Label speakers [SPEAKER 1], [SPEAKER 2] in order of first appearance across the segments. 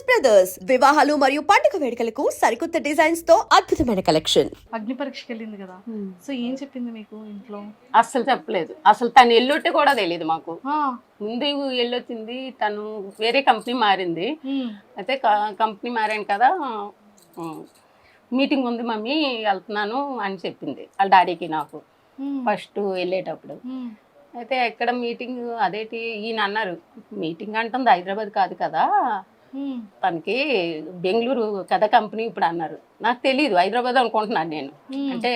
[SPEAKER 1] Brothers వివాహాలు మరియు పండుగ వేడుకలకు సరికొత్త డిజైన్స్ తో అద్భుతమైన కలెక్షన్.
[SPEAKER 2] అగ్ని పరీక్షకి వెళ్ళింది కదా, సో ఏం చెప్పింది మీకు ఇంట్లో?
[SPEAKER 3] అస్సలు చెప్పలేదు. అసలు తను ఎల్లొట్టి కూడా తెలియదు మాకు.
[SPEAKER 2] ఆ,
[SPEAKER 3] ముందు వెళ్ళొచ్చింది, తను వేరే కంపెనీ మారింది.
[SPEAKER 2] ఉమ్,
[SPEAKER 3] అయితే కంపెనీ మారాను కదా, మీటింగ్ ఉంది మమ్మీ వెళ్తున్నాను అని చెప్పింది వాళ్ళ డాడీకి నాకు
[SPEAKER 2] ఉమ్,
[SPEAKER 3] ఫస్ట్ వెళ్ళేటప్పుడు.
[SPEAKER 2] ఉమ్,
[SPEAKER 3] అయితే ఎక్కడ మీటింగ్ అదేంటి ఈయన అన్నారు, మీటింగ్ అంటుంది హైదరాబాద్ కాదు కదా,
[SPEAKER 2] ఉమ్,
[SPEAKER 3] తనకి బెంగళూరు కదా కంపెనీ ఇప్పుడు అన్నారు. నాకు తెలియదు, హైదరాబాద్ అనుకుంటున్నాను నేను.
[SPEAKER 2] ఉమ్,
[SPEAKER 3] అంటే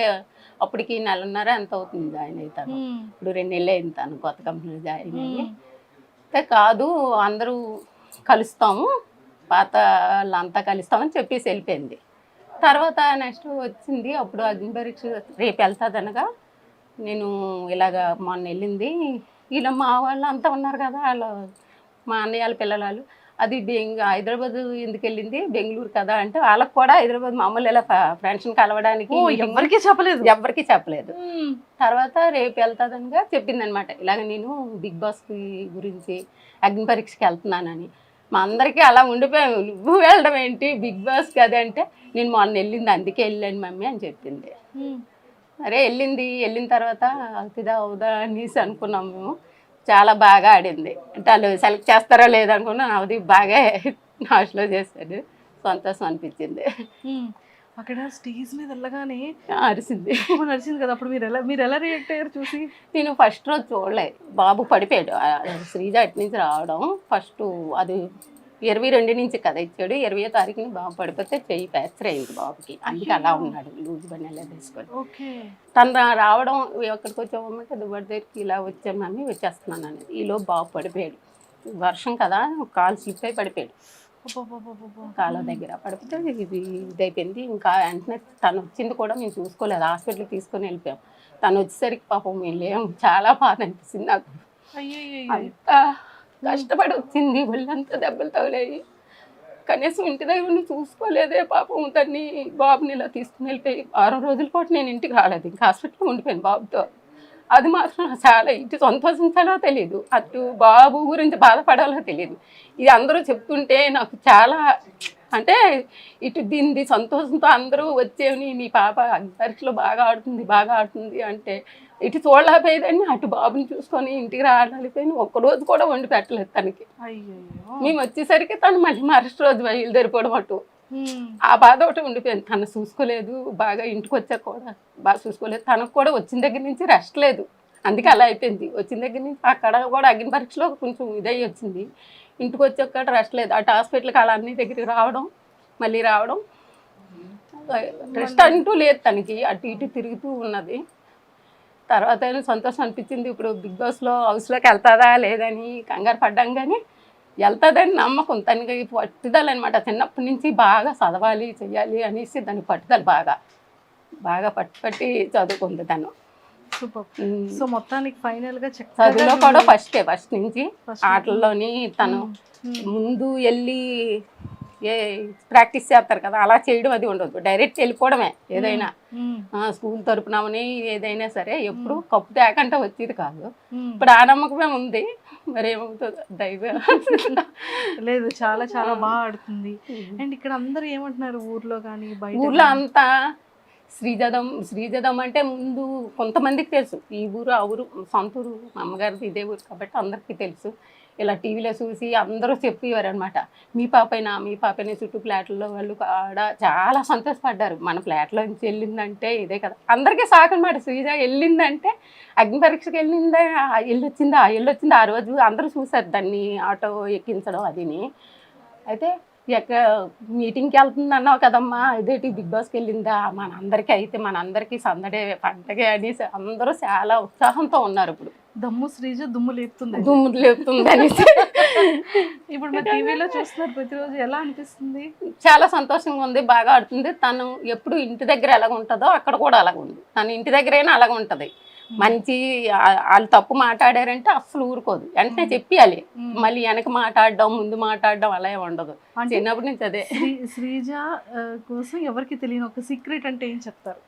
[SPEAKER 3] అప్పటికి నెలన్నర ఎంత అవుతుంది జాయిన్ అవుతాను.
[SPEAKER 2] ఉమ్,
[SPEAKER 3] ఇప్పుడు 2 నెలలు అయింది తను కొత్త కంపెనీలో జాయిన్ అయ్యి.
[SPEAKER 2] ఉమ్,
[SPEAKER 3] అయితే కాదు అందరూ కలుస్తాము, పాత వాళ్ళంతా కలుస్తామని చెప్పేసి వెళ్ళిపోయింది. తర్వాత నెక్స్ట్ వచ్చింది, అప్పుడు అగ్ని పరీక్ష రేపు వెళ్తుంది అనగా నేను ఇలాగ మొన్న వెళ్ళింది, ఇలా మా వాళ్ళు అంతా ఉన్నారు కదా, వాళ్ళు మా అన్నయ్య వాళ్ళ పిల్లలు వాళ్ళు, అది హైదరాబాద్ ఎందుకు వెళ్ళింది బెంగళూరు కదా అంటే వాళ్ళకి కూడా హైదరాబాద్ మామూలు ఇలా ఫ్రెండ్స్ని కలవడానికి
[SPEAKER 2] ఓ, ఎవ్వరికీ చెప్పలేదు.
[SPEAKER 3] ఎవరికి చెప్పలేదు.
[SPEAKER 2] ఉమ్,
[SPEAKER 3] తర్వాత రేపు వెళ్తాదనిగా చెప్పింది అనమాట, ఇలాగ నేను బిగ్ బాస్ గురించి అగ్ని పరీక్షకి వెళ్తున్నానని. మా అందరికీ అలా ఉండిపోయాము, నువ్వు వెళ్ళడం ఏంటి బిగ్ బాస్ కదా అంటే, నేను మొన్న వెళ్ళింది అందుకే వెళ్ళాను మమ్మీ అని చెప్పింది.
[SPEAKER 2] ఉమ్,
[SPEAKER 3] అరే వెళ్ళిన తర్వాత అవుతుందా అవుదా అనేసి అనుకున్నాం మేము. చాలా బాగా ఆడింది, అంటే వాళ్ళు సెలెక్ట్ చేస్తారా లేదనుకున్నా, అది బాగా నాశలో చేశాడు, సంతోషం అనిపించింది.
[SPEAKER 2] ఉమ్. అక్కడ స్టేజ్ మీద వెళ్ళగానే
[SPEAKER 3] అరిసింది,
[SPEAKER 2] నడిచింది కదా, అప్పుడు మీరు ఎలా రియాక్ట్ అయ్యారు చూసి?
[SPEAKER 3] నేను ఫస్ట్ రోజు చూడలేదు, బాబు పడిపోయాడు. శ్రీజ అటు నుంచి రావడం ఫస్ట్ అది 22 నుంచి కదా ఇచ్చాడు, 20వ తారీఖుని బాబు పడిపోతే చెయ్యి ఫ్రాక్చర్ అయింది బాబుకి, అందుకే అలా ఉన్నాడు లూజ్ బండి అలా తీసుకొని.
[SPEAKER 2] ఓకే.
[SPEAKER 3] తను రావడం ఎక్కడికి వచ్చామంటే దుబ్బడి దగ్గరికి ఇలా వచ్చామని వచ్చేస్తున్నాను అనేది, ఈలో బాబు పడిపోయాడు. వర్షం కదా, కాలు స్లిప్ అయి పడిపోయాడు కాళ్ళ దగ్గర. పడిపోతే ఇదైపోయింది. ఇంకా వెంటనే తను వచ్చింది కూడా మేము చూసుకోలేదు, హాస్పిటల్కి తీసుకొని వెళ్ళిపోయాం. తను వచ్చేసరికి పాపం మేము లేము, చాలా బాధ అనిపిస్తుంది నాకు.
[SPEAKER 2] అయ్యో.
[SPEAKER 3] అంతా కష్టపడి వచ్చింది, ఒళ్ళంతా దెబ్బలు తగిలాయి, కనీసం ఇంటి దగ్గర ఉండి చూసుకోలేదే పాపం. దాన్ని బాబుని ఇలా తీసుకుని వెళ్ళిపోయి 6 రోజుల పాటు నేను ఇంటికి రాలేదు, ఇంకా హాస్పిటల్లో ఉండిపోయాను బాబుతో. అది మాత్రం చాలా ఇటు సంతోషించాలో తెలియదు, అటు బాబు గురించి బాధపడాలో తెలియదు. ఇది అందరూ చెప్తుంటే నాకు చాలా, అంటే ఇటు దీన్ని సంతోషంతో అందరూ వచ్చేవి, మీ పాప పరీక్షలో బాగా ఆడుతుంది అంటే ఇటు చూడలేకపోయేదాన్ని, అటు బాబుని చూసుకొని ఇంటికి రాలేకపోయినా ఒక్కరోజు కూడా వండి పెట్టలేదు తనకి.
[SPEAKER 2] అయ్యో.
[SPEAKER 3] మేము వచ్చేసరికి తను మళ్ళీ మరుసటి రోజు బయలుదేరిపోవడం అటు. ఆ బాధ ఒకటి ఉండిపోయింది, తను చూసుకోలేదు, బాగా ఇంటికి వచ్చాక కూడా బాగా చూసుకోలేదు. తనకు కూడా వచ్చిన దగ్గర నుంచి రెస్ట్ లేదు, అందుకే అలా అయిపోయింది. వచ్చిన దగ్గర నుంచి అక్కడ కూడా అగ్ని పరీక్షలో కొంచెం ఇదయ్యి వచ్చింది, ఇంటికి వచ్చాక రెస్ట్ లేదు. అటు హాస్పిటల్కి అలా అన్ని దగ్గరికి రావడం మళ్ళీ రావడం, రెస్ట్ అంటూ లేదు తనకి, అటు ఇటు తిరుగుతూ ఉన్నది. తర్వాత సంతోషం అనిపించింది, ఇప్పుడు బిగ్ బాస్లో హౌస్లోకి వెళ్తుందా లేదని కంగారు పడ్డాం, కానీ వెళ్తుందని నమ్మకం. తనకి పట్టుదల అనమాట, చిన్నప్పటి నుంచి బాగా చదవాలి చెయ్యాలి అనేసి దాని పట్టుదల బాగా పట్టి చదువుకుంది తను.
[SPEAKER 2] సూపర్. సో మొత్తానికి ఫైనల్ గా
[SPEAKER 3] చదువులో కూడా ఫస్ట్ నుంచి ఆటల్లోని తను ముందు వెళ్ళి ప్రాక్టీస్ చేస్తారు కదా, అలా చేయడం అది ఉండదు, డైరెక్ట్ వెళ్ళిపోవడమే. ఏదైనా స్కూల్ తరపునమని ఏదైనా సరే ఎప్పుడు కప్పు తేకంటే వచ్చేది కాదు. ఇప్పుడు ఆ నమ్మకమే ఉంది, మరి ఏమవుతుందో దైవం.
[SPEAKER 2] లేదు, చాలా చాలా బాగా ఆడుతుంది. అండ్ ఇక్కడ అందరూ ఏమంటున్నారు ఊర్లో కానీ బయట?
[SPEAKER 3] ఊర్లో అంతా శ్రీజదం అంటే ముందు కొంతమందికి తెలుసు, ఈ ఊరు ఆ ఊరు సొంత ఊరు, మా అమ్మగారిది ఇదే ఊరు కాబట్టి అందరికీ తెలుసు. ఇలా టీవీలో చూసి అందరూ చెప్పేవారు అనమాట, మీ పాపైనా చుట్టూ ఫ్లాట్లలో వాళ్ళు కూడా చాలా సంతోషపడ్డారు. మన ఫ్లాట్లో నుంచి వెళ్ళిందంటే ఇదే కదా, అందరికీ షాక్ అనమాట. శ్రీజ వెళ్ళిందంటే అగ్ని పరీక్షకి వెళ్ళొచ్చిందా ఆ రోజు అందరూ చూసారు దాన్ని ఆటో ఎక్కించడం అదిని. అయితే మీటింగ్కి వెళ్తుంది అన్నావు కదమ్మా, ఇదేంటి బిగ్ బాస్కి వెళ్ళిందా, మనందరికీ సందడే పండగే అనేసి అందరూ చాలా ఉత్సాహంతో ఉన్నారు. ఇప్పుడు
[SPEAKER 2] దమ్ము శ్రీజ దుమ్ము లేపుతుంది
[SPEAKER 3] అనేసి
[SPEAKER 2] ఇప్పుడు మన టీవీలో చూస్తున్నారు ప్రతిరోజు, ఎలా అనిపిస్తుంది?
[SPEAKER 3] చాలా సంతోషంగా ఉంది, బాగా ఆడుతుంది. తను ఎప్పుడు ఇంటి దగ్గర ఎలాగ ఉంటుందో అక్కడ కూడా అలాగ ఉంది, తను ఇంటి దగ్గరైనా అలాగ ఉంటుంది. మంచి వాళ్ళు తప్పు మాట్లాడారంటే అస్సలు ఊరుకోదు, వెంటనే చెప్పాలి. మళ్ళీ వెనక మాట్లాడడం ముందు మాట్లాడడం అలా ఉండదు, చిన్నప్పటి నుంచి అదే.
[SPEAKER 2] శ్రీజ కోసం ఎవరికి తెలియని ఒక సీక్రెట్ అంటే ఏం చెప్తారు?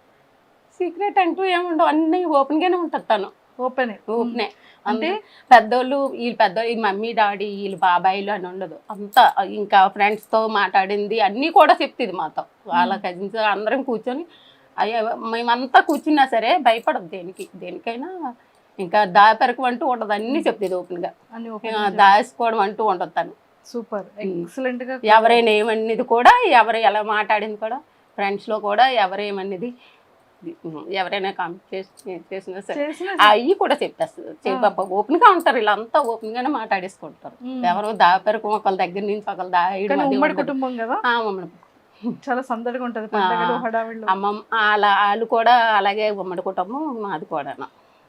[SPEAKER 3] సీక్రెట్ అంటూ ఏముండవు, అన్నీ ఓపెన్గానే ఉంటుంది తను.
[SPEAKER 2] ఓపెనే
[SPEAKER 3] ఓపెనే
[SPEAKER 2] అంటే
[SPEAKER 3] అంటే పెద్దోళ్ళు ఈ మమ్మీ డాడీ వీళ్ళు బాబాయిలు అని ఉండదు అంతా ఇంకా ఫ్రెండ్స్తో మాట్లాడింది అన్నీ కూడా చెప్తుంది మాతో వాళ్ళ కజిన్స్ అందరం కూర్చొని అయ్యో మేమంతా కూర్చున్నా సరే భయపడదు దేనికైనా ఇంకా దాపెరకు అంటూ ఉండదు అన్నీ చెప్తుంది ఓపెన్గా
[SPEAKER 2] అన్ని ఓపెన్
[SPEAKER 3] దాచుకోవడం అంటూ ఉండదు తను
[SPEAKER 2] సూపర్ ఎక్సలెంట్ గా
[SPEAKER 3] ఎవరైనా ఏమన్నది కూడా ఎవరు ఎలా మాట్లాడింది కూడా ఫ్రెండ్స్లో కూడా ఎవరేమన్నది ఎవరైనా కామెంట్ చేసినా సరే
[SPEAKER 2] చేసిన
[SPEAKER 3] అవి కూడా చెప్పేస్తుంది ఓపెన్గా ఉంటారు వీళ్ళంతా ఓపెన్గానే మాట్లాడేసుకుంటారు ఎవరో దాపెరకు ఒకళ్ళ దగ్గర నుంచి ఒకళ్ళ
[SPEAKER 2] కానీ ఉమ్మడి కుటుంబం కదా
[SPEAKER 3] ఉమ్మడి
[SPEAKER 2] చాలా సందడిగా ఉంటది పండగలు హడావిళ్ళు
[SPEAKER 3] అమ్మమ్మ వాళ్ళు కూడా అలాగే ఉమ్మడి కుటుంబం మాది కూడా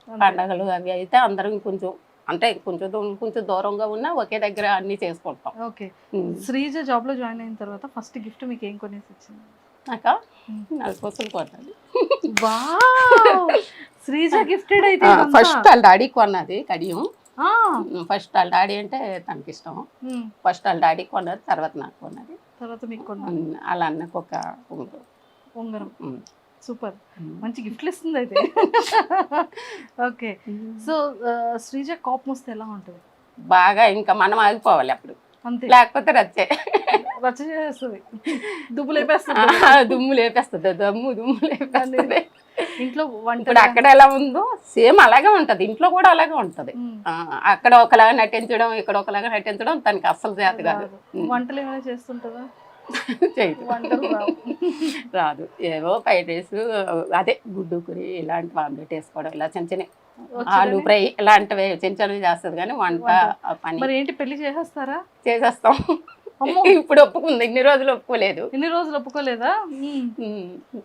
[SPEAKER 3] పండగలు అవి అయితే అందరం కొంచెం అంటే కొంచెం దూరంగా ఉన్నా ఒకే దగ్గర అన్ని చేసుకుంటాం.
[SPEAKER 2] ఓకే. శ్రీజ జాబ్ లో జాయిన్ అయిన తర్వాత ఫస్ట్ గిఫ్ట్ మీకు ఏం కొనేసి ఇచ్చింది?
[SPEAKER 3] నాకా నలుపూసలు కొన్నది.
[SPEAKER 2] వావ్! శ్రీజ గిఫ్టెడ్ అయితే
[SPEAKER 3] ఫస్ట్ వాళ్ళ డాడీ కొన్నది కడియం. ఫస్ట్ వాళ్ళ డాడీ అంటే తనకి ఇష్టం. ఫస్ట్ వాళ్ళ డాడీ కొన్నది, తర్వాత నాకు కొన్నది,
[SPEAKER 2] తర్వాత మీకు కొన్నది.
[SPEAKER 3] అలా అన్నకు ఒక
[SPEAKER 2] ఉంగరం. సూపర్, మంచి గిఫ్ట్లు ఇస్తుంది అయితే. ఓకే. సో శ్రీజ కోపం వస్తే ఎలా ఉంటుంది?
[SPEAKER 3] బాగా ఇంకా మనం ఆగిపోవాలి అప్పుడు,
[SPEAKER 2] అంతే,
[SPEAKER 3] లేకపోతే రచ్చే
[SPEAKER 2] రచ్చ చేస్తుంది, దుమ్ము లేపేస్తుంది.
[SPEAKER 3] దుమ్ము లేపేస్తుంది, దుమ్ము లేపేస్తుంది.
[SPEAKER 2] ఇంట్లో వంట
[SPEAKER 3] ఇప్పుడు అక్కడ ఎలా ఉందో సేమ్ అలాగే ఉంటది, ఇంట్లో కూడా అలాగే ఉంటది. అక్కడ ఒకలాగా నటించడం, ఇక్కడ ఒకలాగా నటించడం తనకి అస్సలు చేత కాదు.
[SPEAKER 2] వంటలు ఏమైనా చేస్తుంటుందా?
[SPEAKER 3] రాదు. ఏవో ఫ్రైడ్ రైస్, అదే గుడ్డు కూరి, ఇలాంటి ఆమ్లెట్ వేసుకోవడం, ఇలా చిన్న చిన్న ఆలు ఫ్రై ఇలాంటివి చిన్న చిన్నవి చేస్తుంది. కానీ వంట పని
[SPEAKER 2] మరి ఏంటి, పెళ్లి చేసేస్తారా?
[SPEAKER 3] చేసేస్తాం. ఇప్పుడు ఒప్పుకుంది, ఇన్ని రోజులు ఒప్పుకోలేదు.
[SPEAKER 2] ఇన్ని రోజులు ఒప్పుకోలేదా?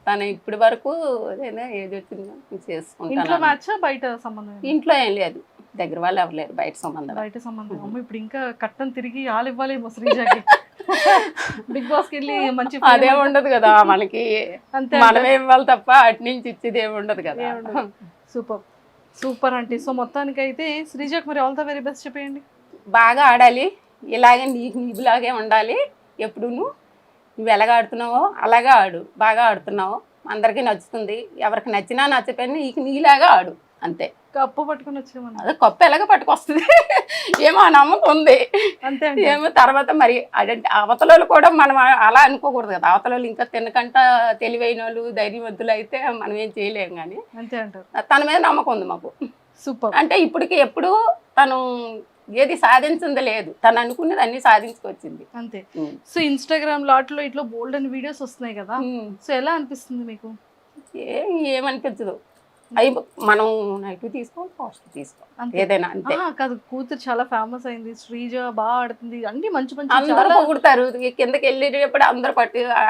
[SPEAKER 3] తను ఇప్పటి వరకు ఏది వచ్చిందో చేసుకుంటాను.
[SPEAKER 2] ఇంట్లో మ్యాచ్ బయట సంబంధం?
[SPEAKER 3] ఇంట్లో ఏం లేదు, దగ్గర వాళ్ళు ఎవరు లేరు, బయట సంబంధం.
[SPEAKER 2] బయట సంబంధం. అమ్మ ఇప్పుడు ఇంకా కట్టం తిరిగి ఆలు ఇవ్వాలేమో శ్రీజకి. బిగ్ బాస్ కి వెళ్ళి మంచి
[SPEAKER 3] అదే ఉండదు కదా మనకి, మనమే ఇవ్వాలి తప్ప అటు నుంచి ఇచ్చేది ఏమి ఉండదు కదా.
[SPEAKER 2] సూపర్ సూపర్ అంటే. సో మొత్తానికి అయితే శ్రీజకి మరి ఆల్ ద వెరీ బెస్ట్ చెప్పేయండి.
[SPEAKER 3] బాగా ఆడాలి, ఇలాగే నీకులాగే ఉండాలి. ఎప్పుడు నువ్వు ఎలాగ ఆడుతున్నావో అలాగే ఆడు, బాగా ఆడుతున్నావు, అందరికీ నచ్చుతుంది. ఎవరికి నచ్చినా నచ్చపోయినా నీలాగా ఆడు, అంతే.
[SPEAKER 2] కప్పు పట్టుకుని వచ్చేమన్నా?
[SPEAKER 3] అదే కప్పు ఎలాగ పట్టుకొస్తుంది ఏమో నమ్మకం ఉంది,
[SPEAKER 2] అంతే.
[SPEAKER 3] ఏమో తర్వాత మరి అదంటే అవతల కూడా మనం అలా అనుకోకూడదు కదా. అవతల ఇంకా తినకంట తెలివైన వాళ్ళు, ధైర్యవంతులు అయితే మనం ఏం చేయలేము. కానీ
[SPEAKER 2] అంతే అంటారు.
[SPEAKER 3] తన మీద నమ్మకం ఉంది మాకు.
[SPEAKER 2] సూపర్.
[SPEAKER 3] అంటే ఇప్పటికి ఎప్పుడు తను ఏది సాధించింది లేదు, తను అనుకున్నది అన్ని సాధించుకొచ్చింది,
[SPEAKER 2] అంతే. సో ఇన్స్టాగ్రామ్ లాట్లో ఇట్లా బోల్డ్ అని వీడియోస్ వస్తున్నాయి కదా, సో ఎలా అనిపిస్తుంది మీకు?
[SPEAKER 3] ఏమనిపించదు, అవి మనం నెగిటివ్ తీసుకోవాలి, పాజిటివ్ తీసుకోవాలి, ఏదైనా అంతే.
[SPEAKER 2] కాదు, కూతురు చాలా ఫేమస్ అయింది, శ్రీజ బాగా ఆడుతుంది, అన్ని మంచి మంచి
[SPEAKER 3] అందరూ పొగుడతారు. కిందకి వెళ్ళేటప్పుడు అందరూ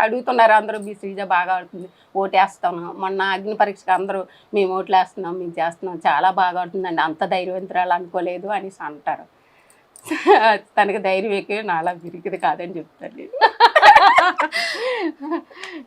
[SPEAKER 3] అడుగుతున్నారు, అందరూ మీ శ్రీజ బాగా ఆడుతుంది, ఓటేస్తాను. మొన్న అగ్ని పరీక్షకు అందరూ మేము ఓట్లు వేస్తున్నాం, మేము చేస్తున్నాం, చాలా బాగా ఆడుతుందండి, అంత ధైర్యవంతురాలు అనుకోలేదు అనేసి అంటారు. తనకి ధైర్యం ఎక్కువ, నాలా విరిగిది కాదని చెప్తాను.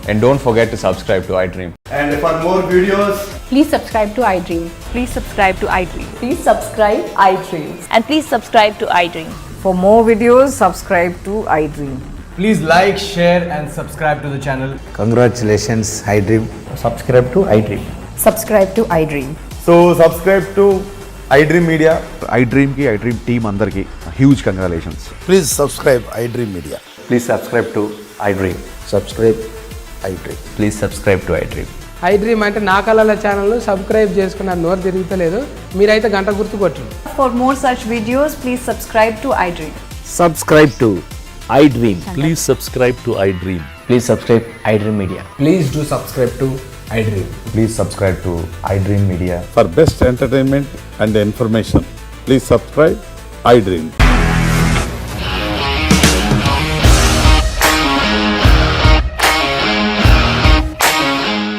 [SPEAKER 4] And don't forget to subscribe to iDream.
[SPEAKER 5] And for more videos,
[SPEAKER 6] Please subscribe to iDream.
[SPEAKER 7] Please subscribe to iDream.
[SPEAKER 6] Please subscribe iDream.
[SPEAKER 7] And please subscribe to iDream.
[SPEAKER 6] For more videos, subscribe to iDream.
[SPEAKER 8] Please like, share and subscribe to the channel.
[SPEAKER 9] Congratulations, iDream.
[SPEAKER 10] Subscribe to iDream.
[SPEAKER 6] Subscribe to iDream.
[SPEAKER 5] so subscribe to iDream Media.
[SPEAKER 11] iDream team andarki huge congratulations.
[SPEAKER 9] Please subscribe iDream Media.
[SPEAKER 10] Please subscribe to iDream.
[SPEAKER 9] Subscribe iDream.
[SPEAKER 10] Please subscribe to iDream.
[SPEAKER 12] iDream అంటే నా కళల ఛానల్ను subscribe చేసుకున్న నోరు తిరుగుతలేదు, మీరైతే గంట గుర్తు కొట్టండి.
[SPEAKER 7] For more such videos, please subscribe to iDream.
[SPEAKER 10] Subscribe to iDream.
[SPEAKER 4] Please subscribe to iDream.
[SPEAKER 10] Please subscribe iDream Media.
[SPEAKER 8] Please do subscribe to iDream.
[SPEAKER 9] Please subscribe to iDream Media.
[SPEAKER 11] For best entertainment and information, please subscribe iDream.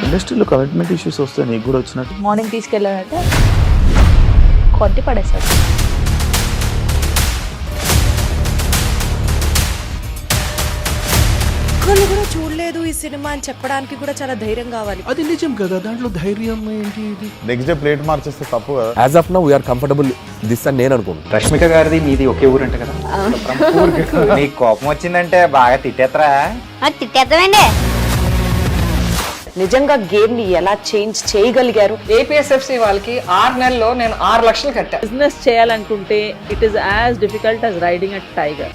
[SPEAKER 4] ఇండస్ట్రీలో commitment issues వస్తే నీకు కూడా వచ్చినట్టు
[SPEAKER 7] morning తీసుకెళ్ళాలంటే కొట్టి పడేసాడు.
[SPEAKER 1] ఒక్కళ్ళు కూడా చూడలేదు ఈ సినిమా అని చెప్పడానికి కూడా చాలా ధైర్యం కావాలి.
[SPEAKER 4] అది నిజం కదా, దాంట్లో ధైర్యం ఏంటి? ఇది
[SPEAKER 11] నెక్స్ట్ డే ప్లేట్ మార్చేస్తే తప్పు కదా.
[SPEAKER 4] As of now we are comfortable this అని నేను అనుకుంటున్నాను.
[SPEAKER 10] రష్మిక గారిది మీది ఒకే ఊరు అంట కదా?
[SPEAKER 9] నీకు కోపం వచ్చిందంటే బాగా తిట్టేత్తరా?
[SPEAKER 7] తిట్టేద్దామండి.
[SPEAKER 6] నిజంగా గేమ్ ని ఎలా చేంజ్ చేయగలిగారు?
[SPEAKER 12] ఏపీఎస్ఎఫ్సి వాళ్ళకి 6 నెలల్లో నేను 6 లక్షలు కట్టా.
[SPEAKER 7] బిజినెస్ చేయాలనుకుంటే it is as difficult as riding a tiger.